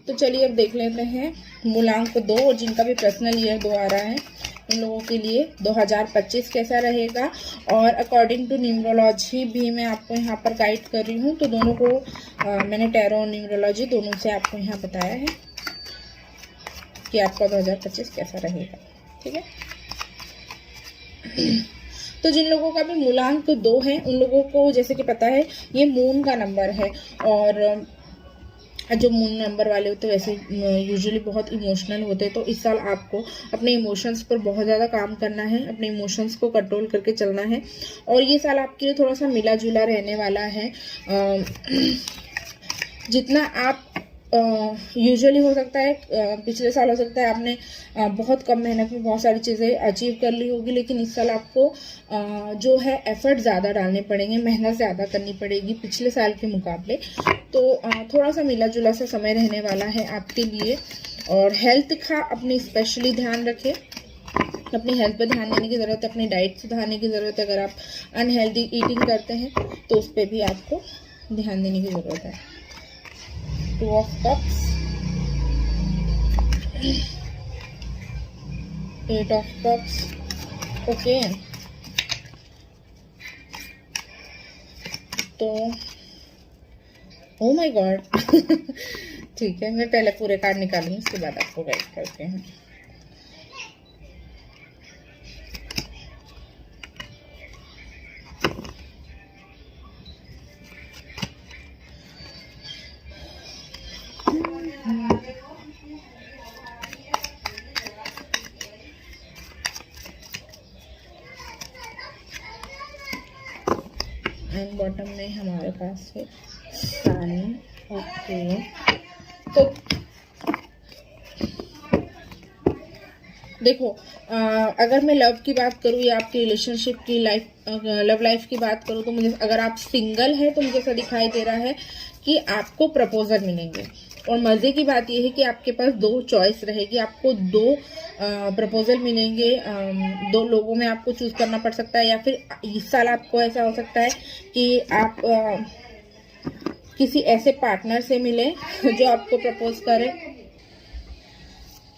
तो चलिए अब देख लेते हैं मूलांक 2 और जिनका भी पर्सनल ईयर 2 आ रहा है उन लोगों के लिए 2025 कैसा रहेगा। और अकॉर्डिंग टू न्यूमरोलॉजी भी मैं आपको यहाँ पर गाइड कर रही हूँ, तो दोनों को मैंने टैरो और न्यूमरोलॉजी दोनों से आपको यहाँ बताया है कि आपका 2025 कैसा रहेगा। ठीक है, तो जिन लोगों का भी मूलांक 2 है उन लोगों को जैसे कि पता है ये मून का नंबर है, और जो मून नंबर वाले होते हैं वैसे यूजुअली बहुत इमोशनल होते हैं। तो इस साल आपको अपने इमोशंस पर बहुत ज़्यादा काम करना है, अपने इमोशंस को कंट्रोल करके चलना है। और ये साल आपके लिए थोड़ा सा मिला जुला रहने वाला है। जितना आप यूजुअली हो सकता है पिछले साल हो सकता है आपने बहुत कम मेहनत में बहुत सारी चीज़ें अचीव कर ली होगी, लेकिन इस साल आपको जो है एफर्ट ज़्यादा डालने पड़ेंगे, मेहनत ज़्यादा करनी पड़ेगी पिछले साल के मुकाबले। तो थोड़ा सा मिला जुला सा समय रहने वाला है आपके लिए। और हेल्थ का अपनी स्पेशली ध्यान रखें, अपनी हेल्थ पर ध्यान देने की ज़रूरत है, अपनी डाइट सुधारने की ज़रूरत है। अगर आप अनहेल्दी ईटिंग करते हैं तो उस पर भी आपको ध्यान देने की ज़रूरत है। 2 of Cups, 8 of Cups, okay. तो ओ माय गॉड ठीक है, मैं पहले पूरे कार्ड निकालूंगी उसके बाद आपको गाइड करते हैं। एंड बॉटम में हमारे पास है सन। ओके, तो देखो अगर मैं लव की बात करूँ या आपकी रिलेशनशिप की लव लाइफ की बात करूँ, तो मुझे अगर आप सिंगल है तो मुझे ऐसा दिखाई दे रहा है कि आपको प्रपोजल मिलेंगे। और मज़े की बात यह है कि आपके पास 2 चॉइस रहेगी, आपको 2 प्रपोजल मिलेंगे। 2 लोगों में आपको चूज करना पड़ सकता है, या फिर इस साल आपको ऐसा हो सकता है कि आप किसी ऐसे पार्टनर से मिले जो आपको प्रपोज करे।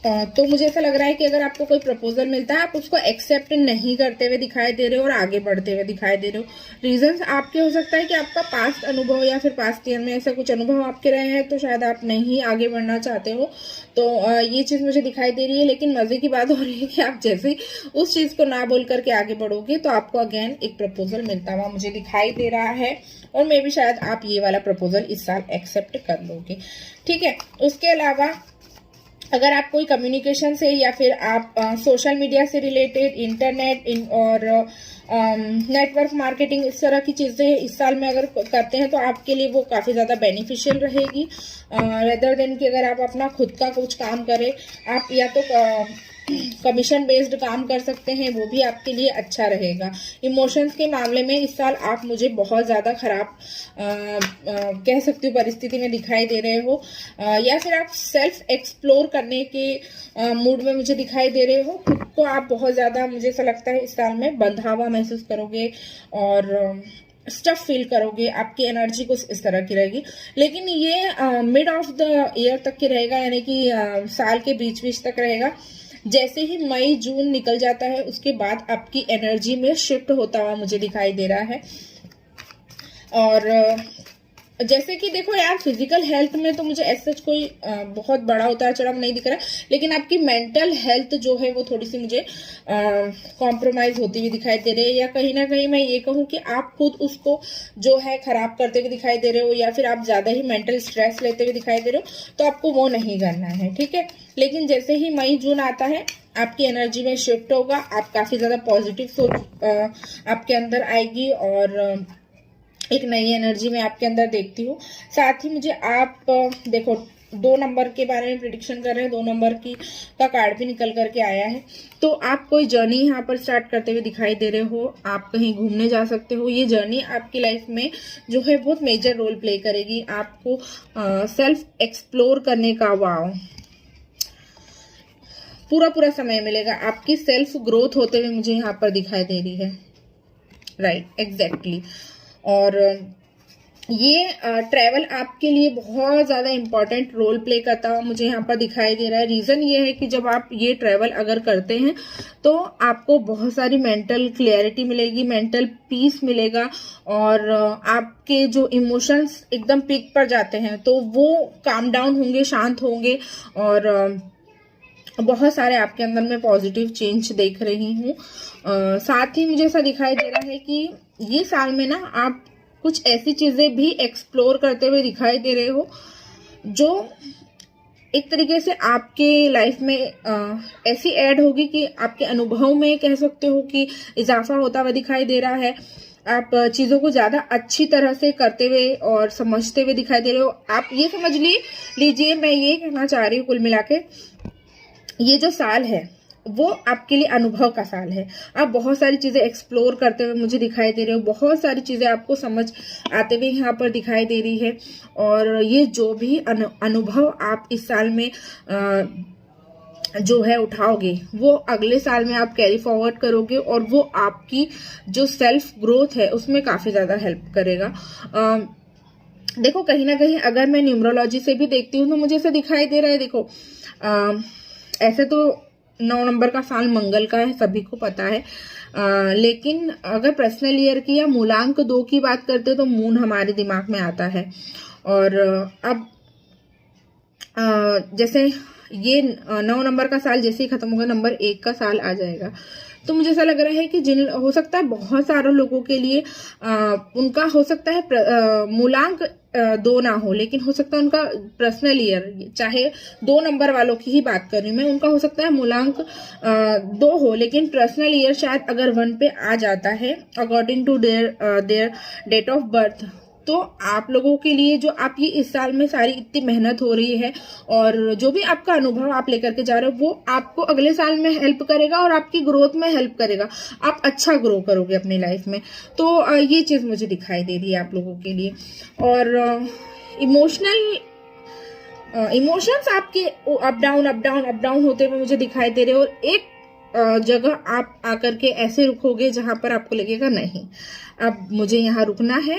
तो मुझे ऐसा लग रहा है कि अगर आपको कोई प्रपोजल मिलता है आप उसको एक्सेप्ट नहीं करते हुए दिखाई दे रहे हो और आगे बढ़ते हुए दिखाई दे रहे हो। रीजंस आपके हो सकता है कि आपका पास्ट अनुभव या फिर पास्ट ईयर में ऐसा कुछ अनुभव आपके रहे हैं, तो शायद आप नहीं आगे बढ़ना चाहते हो। तो ये चीज़ मुझे दिखाई दे रही है। लेकिन मज़े की बात हो रही है कि आप जैसे ही उस चीज़ को ना बोल करके आगे बढ़ोगे तो आपको अगेन एक प्रपोजल मिलता हुआ मुझे दिखाई दे रहा है, और मे भी शायद आप ये वाला प्रपोजल इस साल एक्सेप्ट कर लोगे। ठीक है, उसके अलावा अगर आप कोई कम्युनिकेशन से या फिर आप सोशल मीडिया से रिलेटेड इंटरनेट और नेटवर्क मार्केटिंग इस तरह की चीज़ें इस साल में अगर करते हैं तो आपके लिए वो काफ़ी ज़्यादा बेनिफिशियल रहेगी, रेदर देन कि अगर आप अपना खुद का कुछ काम करें। आप या तो कमीशन बेस्ड काम कर सकते हैं, वो भी आपके लिए अच्छा रहेगा। इमोशंस के मामले में इस साल आप मुझे बहुत ज़्यादा ख़राब कह सकती हूँ परिस्थिति में दिखाई दे रहे हो, या फिर आप सेल्फ एक्सप्लोर करने के मूड में मुझे दिखाई दे रहे हो। खुद को आप बहुत ज़्यादा मुझे ऐसा लगता है इस साल में बंधा हुआ महसूस करोगे और स्टफ फील करोगे, आपकी एनर्जी कुछ इस तरह की रहेगी। लेकिन ये मिड ऑफ द ईयर तक की रहेगा, यानी कि साल के बीच तक रहेगा। जैसे ही मई जून निकल जाता है उसके बाद आपकी एनर्जी में शिफ्ट होता हुआ मुझे दिखाई दे रहा है। और जैसे कि देखो यार, फिजिकल हेल्थ में तो मुझे ऐसा कोई बहुत बड़ा उतार चढ़ाव नहीं दिख रहा है, लेकिन आपकी मेंटल हेल्थ जो है वो थोड़ी सी मुझे कॉम्प्रोमाइज होती हुई दिखाई दे रही है, या कहीं ना कहीं मैं ये कहूँ कि आप खुद उसको जो है खराब करते हुए दिखाई दे रहे हो, या फिर आप ज़्यादा ही मेंटल स्ट्रेस लेते हुए दिखाई दे रहे हो, तो आपको वो नहीं करना है। ठीक है, लेकिन जैसे ही मई जून आता है आपकी एनर्जी में शिफ्ट होगा, आप काफ़ी ज़्यादा पॉजिटिव सोच आपके अंदर आएगी और एक नई एनर्जी में आपके अंदर देखती हूँ। साथ ही मुझे आप देखो 2 नंबर के बारे में प्रिडिक्शन कर रहे हैं, 2 नंबर का कार्ड भी निकल करके आया है। तो आप कोई जर्नी यहाँ पर स्टार्ट करते हुए दिखाई दे रहे हो, आप कहीं घूमने जा सकते हो। ये जर्नी आपकी लाइफ में जो है बहुत मेजर रोल प्ले करेगी। आपको सेल्फ एक्सप्लोर करने का पूरा समय मिलेगा, आपकी सेल्फ ग्रोथ होते हुए मुझे यहाँ पर दिखाई दे रही है। Right, exactly. और ये ट्रैवल आपके लिए बहुत ज़्यादा इम्पॉर्टेंट रोल प्ले करता हुआ मुझे यहाँ पर दिखाई दे रहा है। रीज़न ये है कि जब आप ये ट्रैवल अगर करते हैं तो आपको बहुत सारी मेंटल क्लैरिटी मिलेगी, मेंटल पीस मिलेगा, और आपके जो इमोशंस एकदम पीक पर जाते हैं तो वो काम डाउन होंगे, शांत होंगे, और बहुत सारे आपके अंदर में पॉजिटिव चेंज देख रही हूँ। साथ ही मुझे ऐसा दिखाई दे रहा है कि ये साल में ना आप कुछ ऐसी चीजें भी एक्सप्लोर करते हुए दिखाई दे रहे हो जो एक तरीके से आपके लाइफ में ऐसी ऐड होगी कि आपके अनुभव में कह सकते हो कि इजाफा होता हुआ दिखाई दे रहा है। आप चीजों को ज्यादा अच्छी तरह से करते हुए और समझते हुए दिखाई दे रहे हो। आप ये समझ लीजिए, मैं ये कहना चाह रही हूँ कुल मिला के, ये जो साल है वो आपके लिए अनुभव का साल है। आप बहुत सारी चीजें एक्सप्लोर करते हुए मुझे दिखाई दे रहे हो, बहुत सारी चीजें आपको समझ आते हुए यहाँ पर दिखाई दे रही है। और ये जो भी अनुभव आप इस साल में जो है उठाओगे वो अगले साल में आप कैरी फॉरवर्ड करोगे, और वो आपकी जो सेल्फ ग्रोथ है उसमें काफी ज्यादा हेल्प करेगा। देखो, कहीं ना कहीं अगर मैं न्यूमरोलॉजी से भी देखती हूँ तो मुझे ऐसा दिखाई दे रहा है। देखो, ऐसे तो 9 नंबर का साल मंगल का है, सभी को पता है, लेकिन अगर पर्सनल ईयर की या मूलांक 2 की बात करते हैं तो मून हमारे दिमाग में आता है। और अब जैसे ये 9 नंबर का साल जैसे ही खत्म होगा, नंबर 1 का साल आ जाएगा, तो मुझे ऐसा लग रहा है कि जिन हो सकता है बहुत सारे लोगों के लिए उनका हो सकता है मूलांक 2 ना हो, लेकिन हो सकता है उनका पर्सनल ईयर, चाहे 2 नंबर वालों की ही बात कर रही हूँ मैं, उनका हो सकता है मूलांक 2 हो, लेकिन पर्सनल ईयर शायद अगर 1 पे आ जाता है according to their date of birth, तो आप लोगों के लिए जो आप ये इस साल में सारी इतनी मेहनत हो रही है और जो भी आपका अनुभव आप लेकर के जा रहे हो वो आपको अगले साल में हेल्प करेगा और आपकी ग्रोथ में हेल्प करेगा। आप अच्छा ग्रो करोगे अपनी लाइफ में। तो ये चीज मुझे दिखाई दे रही है आप लोगों के लिए। और इमोशंस आपके अप डाउन होते हुए मुझे दिखाई दे रहे हैं, और एक जगह आप आकर के ऐसे रुकोगे जहां पर आपको लगेगा नहीं, अब मुझे यहाँ रुकना है,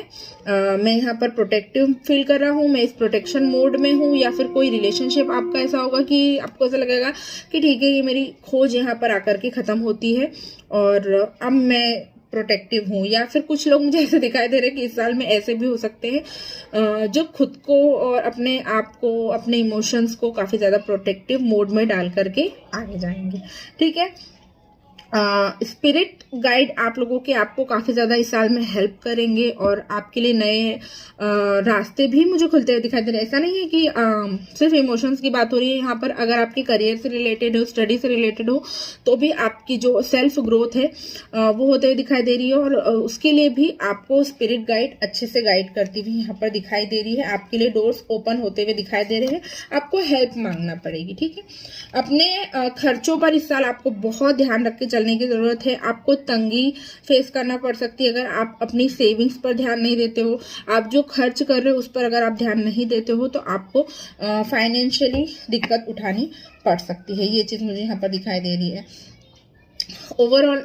मैं यहाँ पर प्रोटेक्टिव फील कर रहा हूँ, मैं इस प्रोटेक्शन मोड में हूँ, या फिर कोई रिलेशनशिप आपका ऐसा होगा कि आपको ऐसा लगेगा कि ठीक है, ये मेरी खोज यहाँ पर आकर के खत्म होती है और अब मैं प्रोटेक्टिव हूँ। या फिर कुछ लोग मुझे ऐसे दिखाई दे रहे हैं कि इस साल में ऐसे भी हो सकते हैं जो खुद को और अपने आप को, अपने इमोशंस को काफी ज्यादा प्रोटेक्टिव मोड में डाल करके आगे जाएंगे। ठीक है, स्पिरिट गाइड आप लोगों के आपको काफी ज्यादा इस साल में हेल्प करेंगे और आपके लिए नए रास्ते भी मुझे खुलते हुए दिखाई दे रहे हैं। ऐसा नहीं है कि सिर्फ इमोशंस की बात हो रही है यहाँ पर, अगर आपके करियर से रिलेटेड हो, स्टडी से रिलेटेड हो, तो भी आपकी जो सेल्फ ग्रोथ है वो होते हुए दिखाई दे रही है, और उसके लिए भी आपको स्पिरिट गाइड अच्छे से गाइड करती हुई यहाँ पर दिखाई दे रही है। आपके लिए डोर्स ओपन होते हुए दिखाई दे रहे हैं, आपको हेल्प मांगना पड़ेगी। ठीक है, अपने खर्चों पर इस साल आपको बहुत ध्यान रख के चलने की जरूरत है। आपको तंगी फेस करना पड़ सकती है अगर आप अपनी सेविंग्स पर ध्यान नहीं देते हो। आप जो खर्च कर रहे हो उस पर अगर आप ध्यान नहीं देते हो तो आपको फाइनेंशियली दिक्कत उठानी पड़ सकती है। ये चीज मुझे यहाँ पर दिखाई दे रही है। ओवरऑल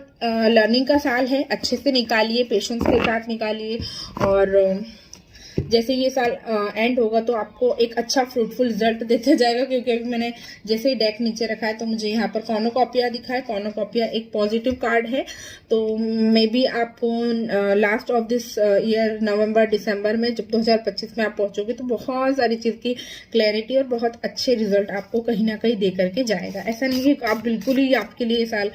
लर्निंग का साल है, अच्छे से निकालिए, पेशेंस के साथ निकालिए, और जैसे ये साल एंड होगा तो आपको एक अच्छा फ्रूटफुल रिजल्ट देते जाएगा। क्योंकि अभी मैंने जैसे ही डेक नीचे रखा है तो मुझे यहाँ पर कॉर्नोकॉपिया दिखा है। कॉर्नोकॉपिया एक पॉजिटिव कार्ड है, तो मे बी आपको लास्ट ऑफ दिस ईयर नवंबर दिसंबर में जब 2025 में आप पहुंचोगे तो बहुत सारी चीज की क्लैरिटी और बहुत अच्छे रिजल्ट आपको कहीं ना कहीं दे करके जाएगा। ऐसा नहीं है कि आप बिल्कुल ही आपके लिए साल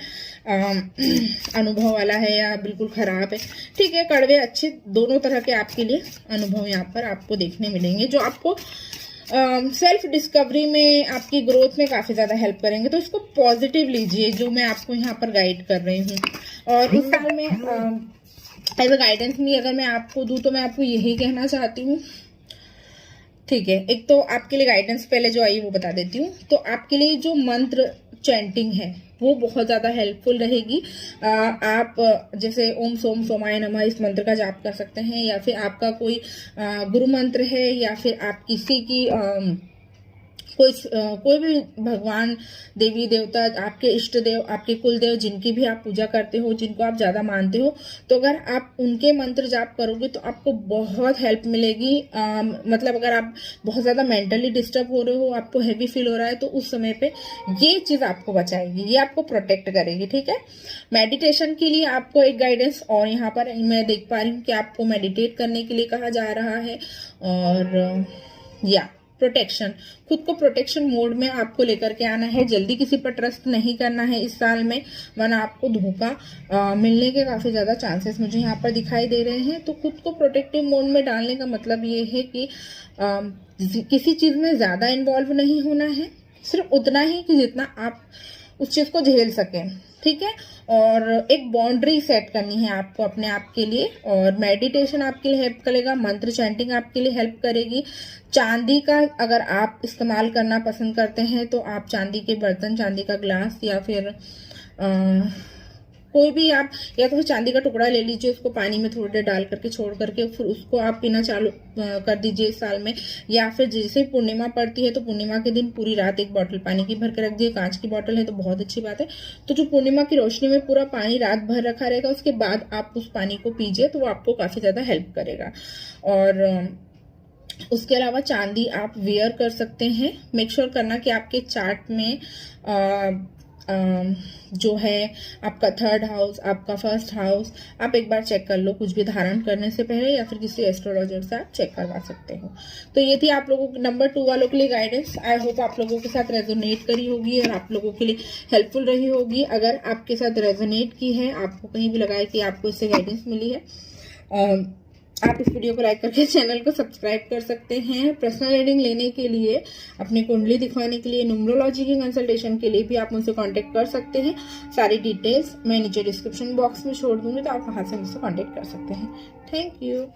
अनुभव वाला है या बिल्कुल खराब है। ठीक है, कड़वे अच्छे दोनों तरह के आपके लिए अनुभव यहाँ पर आपको देखने मिलेंगे जो आपको सेल्फ डिस्कवरी में, आपकी ग्रोथ में काफी ज्यादा हेल्प करेंगे। तो इसको पॉजिटिव लीजिए जो मैं आपको यहाँ पर गाइड कर रही हूँ। और इस साल में एज अ गाइडेंस में अगर मैं आपको दूं तो मैं आपको यही कहना चाहती हूँ। ठीक है, एक तो आपके लिए गाइडेंस पहले जो आई वो बता देती हूँ। तो आपके लिए जो मंत्र चैंटिंग है वो बहुत ज़्यादा हेल्पफुल रहेगी। आप जैसे ओम सोम सोमाय नमः इस मंत्र का जाप कर सकते हैं, या फिर आपका कोई गुरु मंत्र है, या फिर आप किसी की कोई भी भगवान, देवी देवता, आपके इष्ट देव, आपके कुल देव, जिनकी भी आप पूजा करते हो, जिनको आप ज़्यादा मानते हो, तो अगर आप उनके मंत्र जाप करोगे तो आपको बहुत हेल्प मिलेगी। मतलब अगर आप बहुत ज़्यादा मेंटली डिस्टर्ब हो रहे हो, आपको हैवी फील हो रहा है, तो उस समय पे ये चीज़ आपको बचाएगी, ये आपको प्रोटेक्ट करेगी। ठीक है। मेडिटेशन के लिए आपको एक गाइडेंस और यहाँ पर मैं देख पा रही हूँ कि आपको मेडिटेट करने के लिए कहा जा रहा है। और या प्रोटेक्शन, खुद को प्रोटेक्शन मोड में आपको लेकर के आना है। जल्दी किसी पर ट्रस्ट नहीं करना है इस साल में, वरना आपको धोखा मिलने के काफ़ी ज़्यादा चांसेस मुझे यहाँ पर दिखाई दे रहे हैं। तो खुद को प्रोटेक्टिव मोड में डालने का मतलब ये है कि किसी चीज़ में ज़्यादा इन्वॉल्व नहीं होना है, सिर्फ उतना ही कि जितना आप उस चीज़ को झेल सकें। ठीक है। और एक बाउंड्री सेट करनी है आपको अपने आप के लिए। और मेडिटेशन आपके लिए हेल्प करेगा, मंत्र चैंटिंग आपके लिए हेल्प करेगी। चांदी का अगर आप इस्तेमाल करना पसंद करते हैं तो आप चांदी के बर्तन, चांदी का ग्लास, या फिर कोई भी आप, या तो चांदी का टुकड़ा ले लीजिए, उसको पानी में थोड़ी देर डाल करके छोड़ करके फिर उसको आप पीना चालू कर दीजिए इस साल में। या फिर जैसे पूर्णिमा पड़ती है तो पूर्णिमा के दिन पूरी रात एक बोतल पानी की भर के रख दिए। कांच की बोतल है तो बहुत अच्छी बात है। तो जो पूर्णिमा की रोशनी में पूरा पानी रात भर रखा रहेगा, उसके बाद आप उस पानी को पीजिए तो वो आपको काफ़ी ज़्यादा हेल्प करेगा। और उसके अलावा चांदी आप वेयर कर सकते हैं। मेक श्योर करना कि आपके चार्ट में जो है आपका 3rd हाउस, आपका 1st हाउस, आप एक बार चेक कर लो कुछ भी धारण करने से पहले, या फिर किसी एस्ट्रोलॉजर से आप चेक करवा सकते हो। तो ये थी आप लोगों नंबर 2 वालों के लिए गाइडेंस। आई होप आप लोगों के साथ रेजोनेट करी होगी और आप लोगों के लिए हेल्पफुल रही होगी। अगर आपके साथ रेजोनेट की है, आपको कहीं भी लगा है कि आपको इससे गाइडेंस मिली है, आप इस वीडियो को लाइक करके चैनल को सब्सक्राइब कर सकते हैं। पर्सनल रीडिंग लेने के लिए, अपनी कुंडली दिखवाने के लिए, न्यूमरोलॉजी की कंसल्टेशन के लिए भी आप मुझसे कांटेक्ट कर सकते हैं। सारी डिटेल्स मैं नीचे डिस्क्रिप्शन बॉक्स में छोड़ दूंगी, तो आप वहां से मुझसे कांटेक्ट कर सकते हैं। Thank you.